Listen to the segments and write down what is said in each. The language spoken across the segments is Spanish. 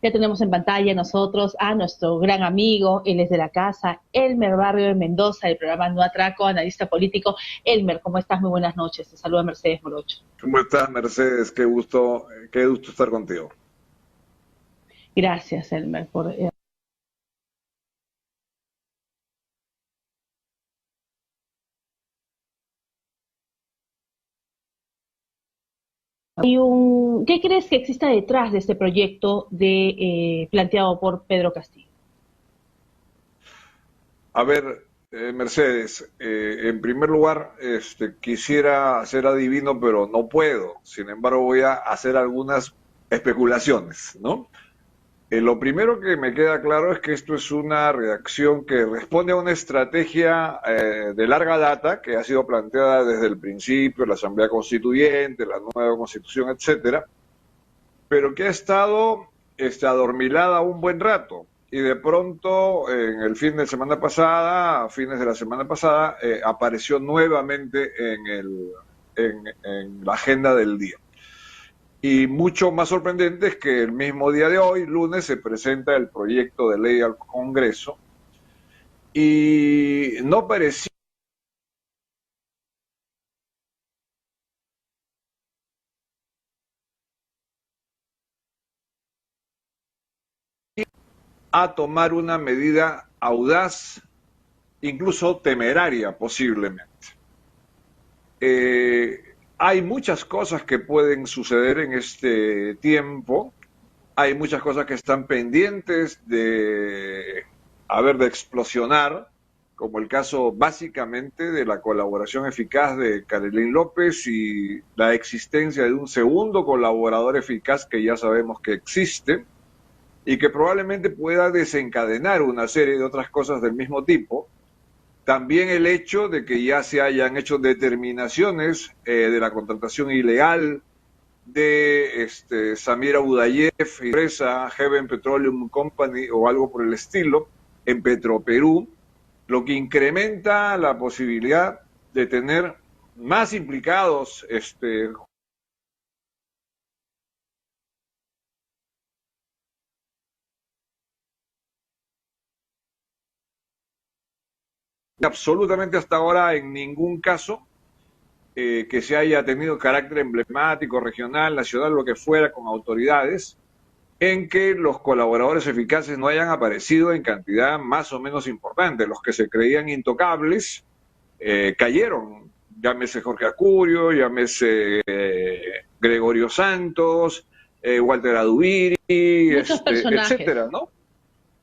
Ya tenemos en pantalla nosotros a nuestro gran amigo, él es de la casa, Elmer Barrio de Mendoza, del programa No Atraco, analista político. Elmer, ¿cómo estás? Muy buenas noches. Te saluda Mercedes Morocho. ¿Cómo estás, Mercedes? Qué gusto estar contigo. Gracias, Elmer, por... ¿Qué crees que exista detrás de este proyecto planteado por Pedro Castillo? A ver, Mercedes, en primer lugar, quisiera ser adivino, pero no puedo. Sin embargo, voy a hacer algunas especulaciones, ¿no? Lo primero que me queda claro es que esto es una reacción que responde a una estrategia de larga data que ha sido planteada desde el principio, la Asamblea Constituyente, la nueva Constitución, etcétera, pero que ha estado adormilada un buen rato. Y de pronto, en el fin de semana pasada, a fines de la semana pasada, apareció nuevamente en la agenda del día. Y mucho más sorprendente es que el mismo día de hoy, lunes, se presenta el proyecto de ley al Congreso y no parecía a tomar una medida audaz, incluso temeraria posiblemente. Hay muchas cosas que pueden suceder en este tiempo, hay muchas cosas que están pendientes de explosionar, como el caso básicamente de la colaboración eficaz de Carolín López y la existencia de un segundo colaborador eficaz que ya sabemos que existe y que probablemente pueda desencadenar una serie de otras cosas del mismo tipo. También el hecho de que ya se hayan hecho determinaciones de la contratación ilegal de Samira Budayev, empresa Heaven Petroleum Company o algo por el estilo, en Petroperú, lo que incrementa la posibilidad de tener más implicados absolutamente hasta ahora en ningún caso que se haya tenido carácter emblemático, regional, nacional, lo que fuera, con autoridades, en que los colaboradores eficaces no hayan aparecido en cantidad más o menos importante. Los que se creían intocables cayeron, llámese Jorge Acurio, llámese Gregorio Santos, Walter Adubiri, Muchos personajes. etcétera, ¿no?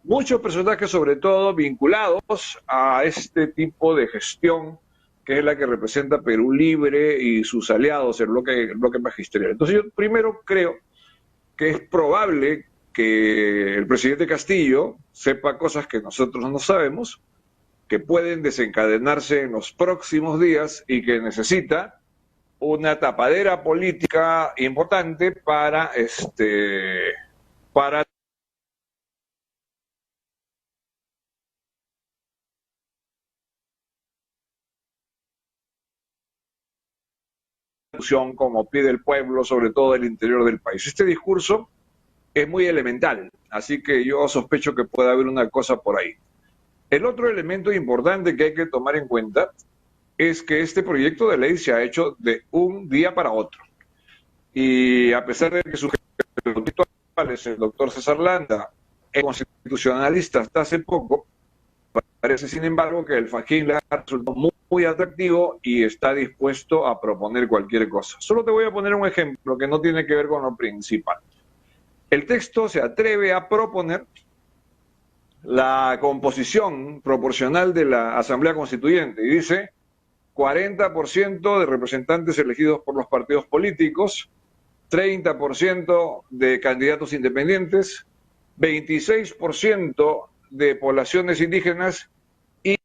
Muchos personajes, sobre todo vinculados a este tipo de gestión que es la que representa Perú Libre y sus aliados, el bloque magisterial. Entonces yo primero creo que es probable que el presidente Castillo sepa cosas que nosotros no sabemos, que pueden desencadenarse en los próximos días y que necesita una tapadera política importante para como pide el pueblo, sobre todo del interior del país. Este discurso es muy elemental, así que yo sospecho que puede haber una cosa por ahí. El otro elemento importante que hay que tomar en cuenta es que este proyecto de ley se ha hecho de un día para otro. Y a pesar de que su jefe es el doctor César Landa, es constitucionalista hasta hace poco, parece sin embargo que el Fajín le ha resultado muy atractivo y está dispuesto a proponer cualquier cosa. Solo te voy a poner un ejemplo que no tiene que ver con lo principal. El texto se atreve a proponer la composición proporcional de la Asamblea Constituyente y dice 40% de representantes elegidos por los partidos políticos, 30% de candidatos independientes, 26% de poblaciones indígenas y...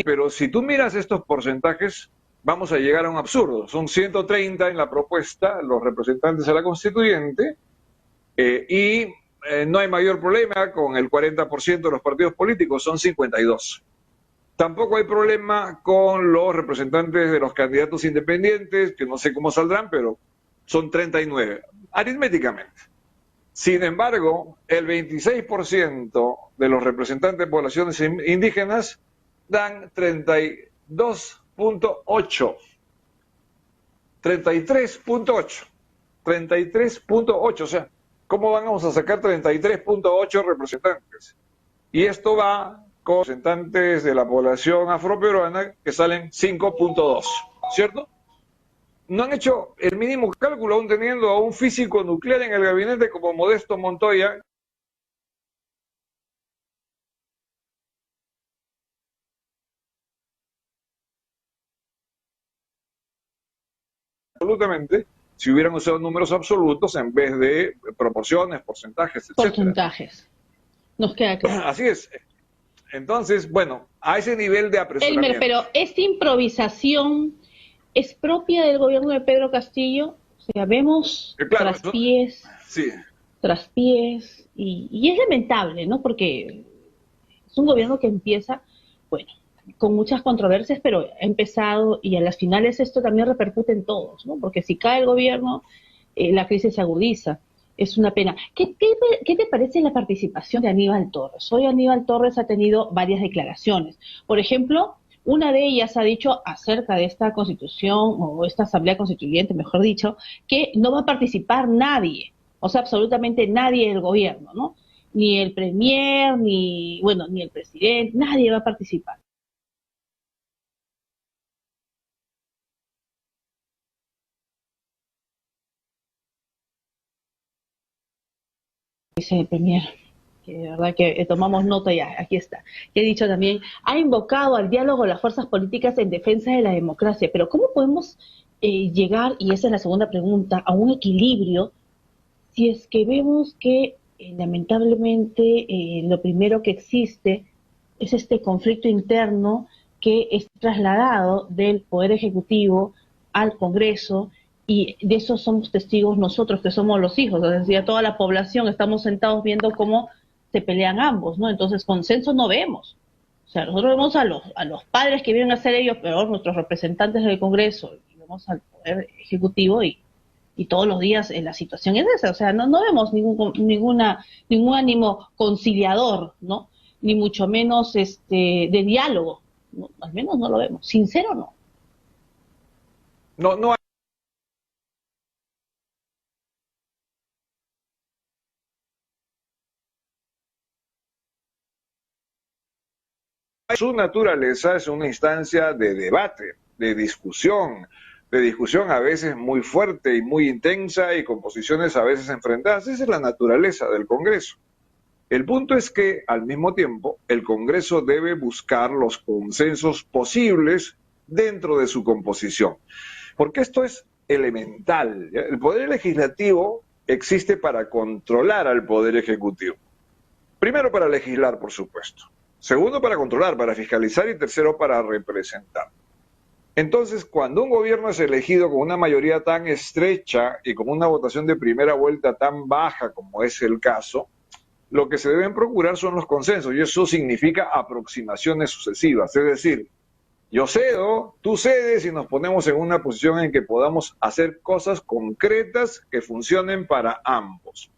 Pero si tú miras estos porcentajes, vamos a llegar a un absurdo. Son 130 en la propuesta, los representantes a la constituyente, no hay mayor problema con el 40% de los partidos políticos, son 52. Tampoco hay problema con los representantes de los candidatos independientes, que no sé cómo saldrán, pero son 39, aritméticamente. Sin embargo, el 26% de los representantes de poblaciones indígenas dan 32.8, 33.8, 33.8, o sea, ¿cómo vamos a sacar 33.8 representantes? Y esto va con representantes de la población afroperuana que salen 5.2, ¿cierto? No han hecho el mínimo cálculo aún teniendo a un físico nuclear en el gabinete como Modesto Montoya. Absolutamente, si hubieran usado números absolutos en vez de proporciones, porcentajes, etc. Porcentajes. Nos queda claro. Así es. Entonces, bueno, a ese nivel de apresuramiento. Elmer, pero esta improvisación es propia del gobierno de Pedro Castillo. O sea, vemos claro, traspiés, sí. traspiés, y es lamentable, ¿no? Porque es un gobierno que empieza, bueno, con muchas controversias, pero ha empezado y a las finales esto también repercute en todos, ¿no? Porque si cae el gobierno, la crisis se agudiza. Es una pena. ¿Qué te parece la participación de Aníbal Torres? Hoy Aníbal Torres ha tenido varias declaraciones. Por ejemplo, una de ellas ha dicho acerca de esta constitución, o esta asamblea constituyente, mejor dicho, que no va a participar nadie, o sea, absolutamente nadie del gobierno, ¿no? Ni el premier, ni el presidente, nadie va a participar. Dice el premier, que de verdad que tomamos nota ya, aquí está. Que he dicho también, ha invocado al diálogo de las fuerzas políticas en defensa de la democracia, pero ¿cómo podemos llegar, y esa es la segunda pregunta, a un equilibrio si es que vemos que lamentablemente lo primero que existe es este conflicto interno que es trasladado del Poder Ejecutivo al Congreso, y de eso somos testigos nosotros que somos los hijos, es decir, toda la población estamos sentados viendo cómo se pelean ambos, ¿no? Entonces consenso no vemos. O sea, nosotros vemos a los padres que vienen a ser ellos, peor nuestros representantes del Congreso, y vemos al Poder Ejecutivo y todos los días la situación es esa, o sea, no vemos ningún ánimo conciliador, ¿no? Ni mucho menos de diálogo, ¿no? Al menos no lo vemos, sincero no. No su naturaleza es una instancia de debate, de discusión a veces muy fuerte y muy intensa y con posiciones a veces enfrentadas. Esa es la naturaleza del Congreso. El punto es que, al mismo tiempo, el Congreso debe buscar los consensos posibles dentro de su composición, porque esto es elemental. El Poder Legislativo existe para controlar al Poder Ejecutivo. Primero, para legislar, por supuesto. Segundo, para controlar, para fiscalizar, y tercero, para representar. Entonces, cuando un gobierno es elegido con una mayoría tan estrecha y con una votación de primera vuelta tan baja como es el caso, lo que se deben procurar son los consensos, y eso significa aproximaciones sucesivas. Es decir, yo cedo, tú cedes, y nos ponemos en una posición en que podamos hacer cosas concretas que funcionen para ambos.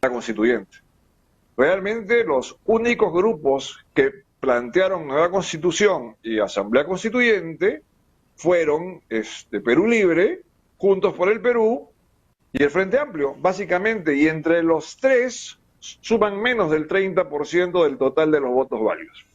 La constituyente. Realmente los únicos grupos que plantearon nueva constitución y asamblea constituyente fueron Perú Libre, Juntos por el Perú y el Frente Amplio, básicamente, y entre los tres suman menos del 30% del total de los votos válidos.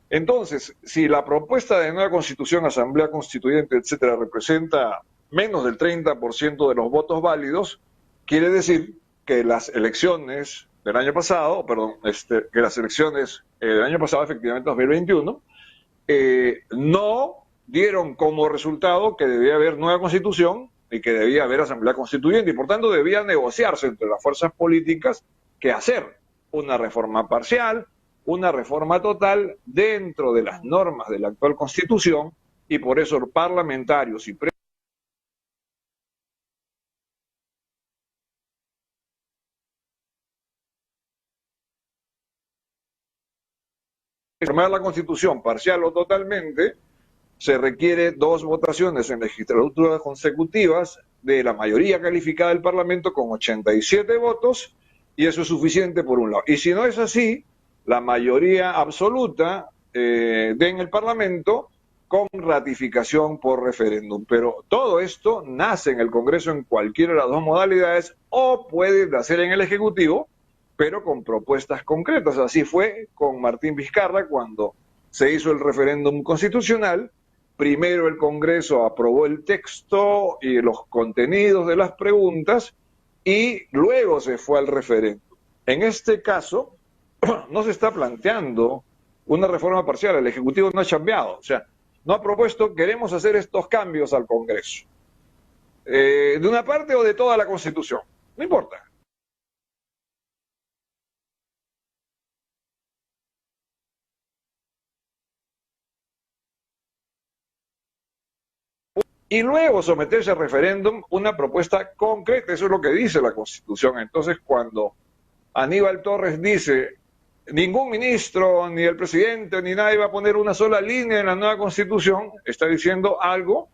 Entonces, si la propuesta de nueva constitución, asamblea constituyente, etcétera, representa menos del 30% de los votos válidos, quiere decir que las elecciones del año pasado, que las elecciones del año pasado, efectivamente 2021, no dieron como resultado que debía haber nueva constitución y que debía haber asamblea constituyente, y por tanto debía negociarse entre las fuerzas políticas que hacer una reforma parcial, una reforma total dentro de las normas de la actual constitución, y por eso parlamentarios y reformar la Constitución parcial o totalmente, se requiere 2 votaciones en legislaturas consecutivas de la mayoría calificada del Parlamento con 87 votos, y eso es suficiente por un lado. Y si no es así, la mayoría absoluta en el Parlamento con ratificación por referéndum. Pero todo esto nace en el Congreso en cualquiera de las 2 modalidades, o puede nacer en el Ejecutivo, pero con propuestas concretas. Así fue con Martín Vizcarra cuando se hizo el referéndum constitucional. Primero el Congreso aprobó el texto y los contenidos de las preguntas, y luego se fue al referéndum. En este caso, no se está planteando una reforma parcial, el Ejecutivo no ha cambiado, o sea, no ha propuesto, queremos hacer estos cambios al Congreso, de una parte o de toda la Constitución, no importa. Y luego someterse a referéndum una propuesta concreta, eso es lo que dice la Constitución. Entonces, cuando Aníbal Torres dice, ningún ministro, ni el presidente, ni nadie va a poner una sola línea en la nueva Constitución, está diciendo algo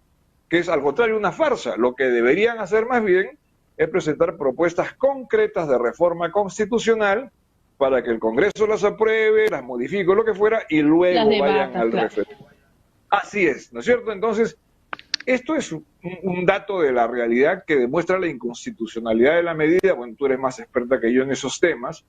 que es al contrario una farsa. Lo que deberían hacer más bien es presentar propuestas concretas de reforma constitucional para que el Congreso las apruebe, las modifique, lo que fuera, y luego vayan al referéndum. Así es, ¿no es cierto? Entonces, esto es un dato de la realidad que demuestra la inconstitucionalidad de la medida. Bueno, tú eres más experta que yo en esos temas,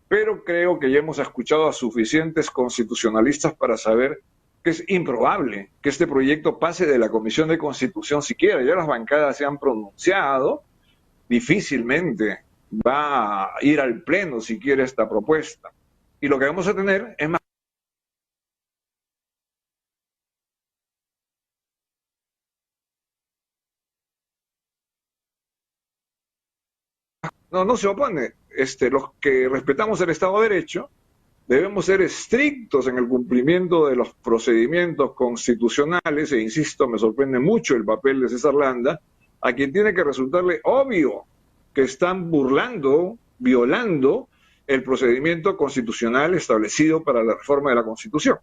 pero creo que ya hemos escuchado a suficientes constitucionalistas para saber que es improbable que este proyecto pase de la Comisión de Constitución siquiera. Ya las bancadas se han pronunciado, difícilmente va a ir al Pleno siquiera esta propuesta. Y lo que vamos a tener es más no se opone. Los que respetamos el Estado de Derecho debemos ser estrictos en el cumplimiento de los procedimientos constitucionales, e insisto, me sorprende mucho el papel de César Landa, a quien tiene que resultarle obvio que están burlando, violando el procedimiento constitucional establecido para la reforma de la Constitución.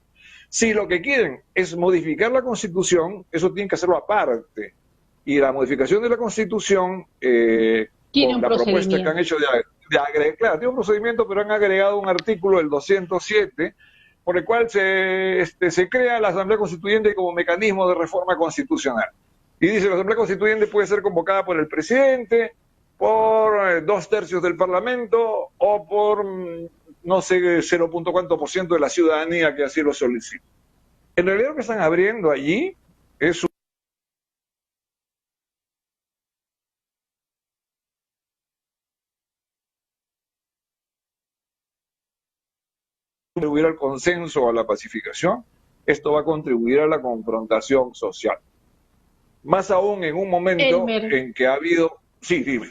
Si lo que quieren es modificar la Constitución, eso tienen que hacerlo aparte. Y la modificación de la Constitución, con la propuesta que han hecho de agregar, claro, tiene un procedimiento, pero han agregado un artículo, el 207, por el cual se crea la Asamblea Constituyente como mecanismo de reforma constitucional. Y dice, la Asamblea Constituyente puede ser convocada por el presidente, por 2/3 del Parlamento, o por, no sé, 0. cuánto por ciento de la ciudadanía que así lo solicita. En realidad lo que están abriendo allí es contribuir al consenso, a la pacificación. Esto va a contribuir a la confrontación social. Más aún en un momento en que ha habido... Sí, dime,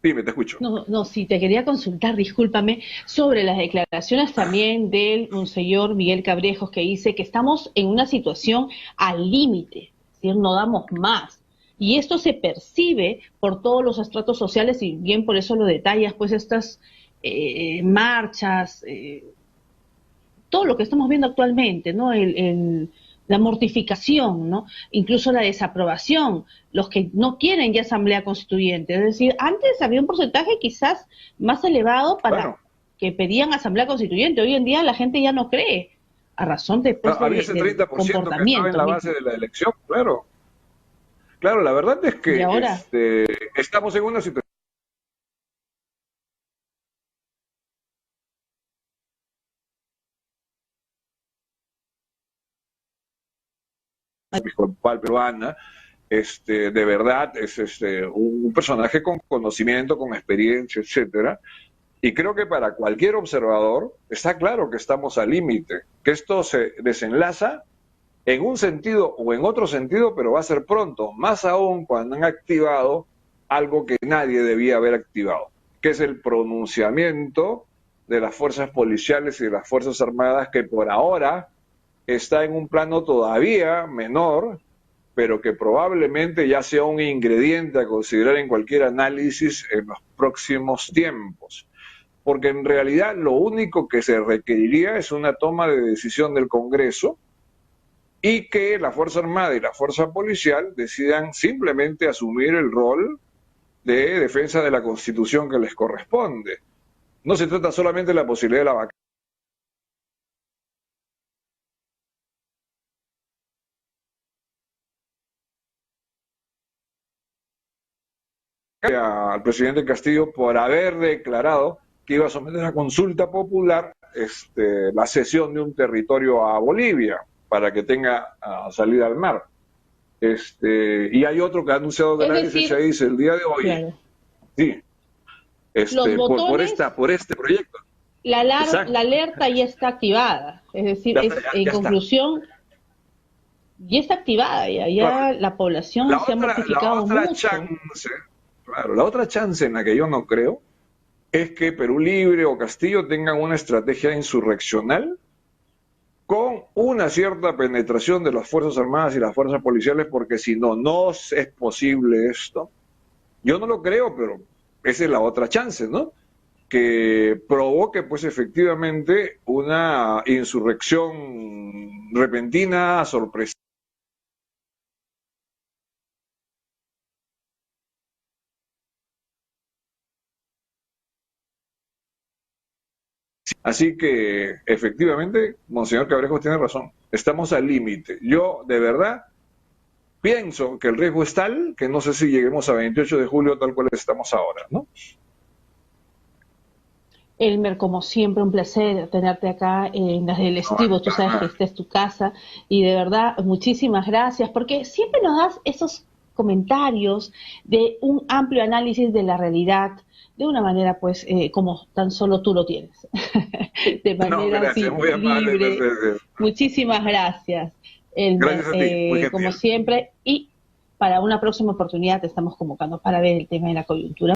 te escucho. No, sí, te quería consultar, discúlpame, sobre las declaraciones también del monseñor Miguel Cabrejos, que dice que estamos en una situación al límite, es decir, no damos más. Y esto se percibe por todos los estratos sociales, y bien por eso lo detallas, pues estas marchas, todo lo que estamos viendo actualmente, ¿no? La mortificación, ¿no? Incluso la desaprobación, los que no quieren ya asamblea constituyente. Es decir, antes había un porcentaje quizás más elevado para que pedían asamblea constituyente. Hoy en día la gente ya no cree, a razón de, pues, había ese 30% que estaba en la base de la elección, claro. Claro, la verdad es que estamos en una situación episcopal peruana, de verdad es un personaje con conocimiento, con experiencia, etcétera, y creo que para cualquier observador está claro que estamos al límite, que esto se desenlaza en un sentido o en otro sentido, pero va a ser pronto, más aún cuando han activado algo que nadie debía haber activado, que es el pronunciamiento de las fuerzas policiales y de las fuerzas armadas, que por ahora está en un plano todavía menor, pero que probablemente ya sea un ingrediente a considerar en cualquier análisis en los próximos tiempos. porque en realidad lo único que se requeriría es una toma de decisión del Congreso y que la Fuerza Armada y la Fuerza Policial decidan simplemente asumir el rol de defensa de la Constitución que les corresponde. No se trata solamente de la posibilidad de la vacancia al presidente Castillo por haber declarado que iba a someter a consulta popular la cesión de un territorio a Bolivia para que tenga salida al mar. Y hay otro que ha anunciado que la se dice el día de hoy. Claro. Sí. Por este proyecto. La alerta ya está activada. Es decir, en conclusión, ya está activada. Ya la población se ha mortificado mucho. Claro, la otra chance en la que yo no creo es que Perú Libre o Castillo tengan una estrategia insurreccional con una cierta penetración de las Fuerzas Armadas y las Fuerzas Policiales, porque si no, no es posible esto. Yo no lo creo, pero esa es la otra chance, ¿no? Que provoque, pues, efectivamente una insurrección repentina, sorpresiva. Así que, efectivamente, Monseñor Cabrejos tiene razón. Estamos al límite. Yo, de verdad, pienso que el riesgo es tal que no sé si lleguemos a 28 de julio tal cual estamos ahora, ¿no? Elmer, como siempre, un placer tenerte acá en las del Estivo. Tú sabes que esta es tu casa. Y de verdad, muchísimas gracias, porque siempre nos das esos comentarios de un amplio análisis de la realidad, de una manera, pues, como tan solo tú lo tienes. De manera libre. Muchísimas gracias, Elmer. Gracias a ti. Como siempre. Y para una próxima oportunidad te estamos convocando para ver el tema de la coyuntura.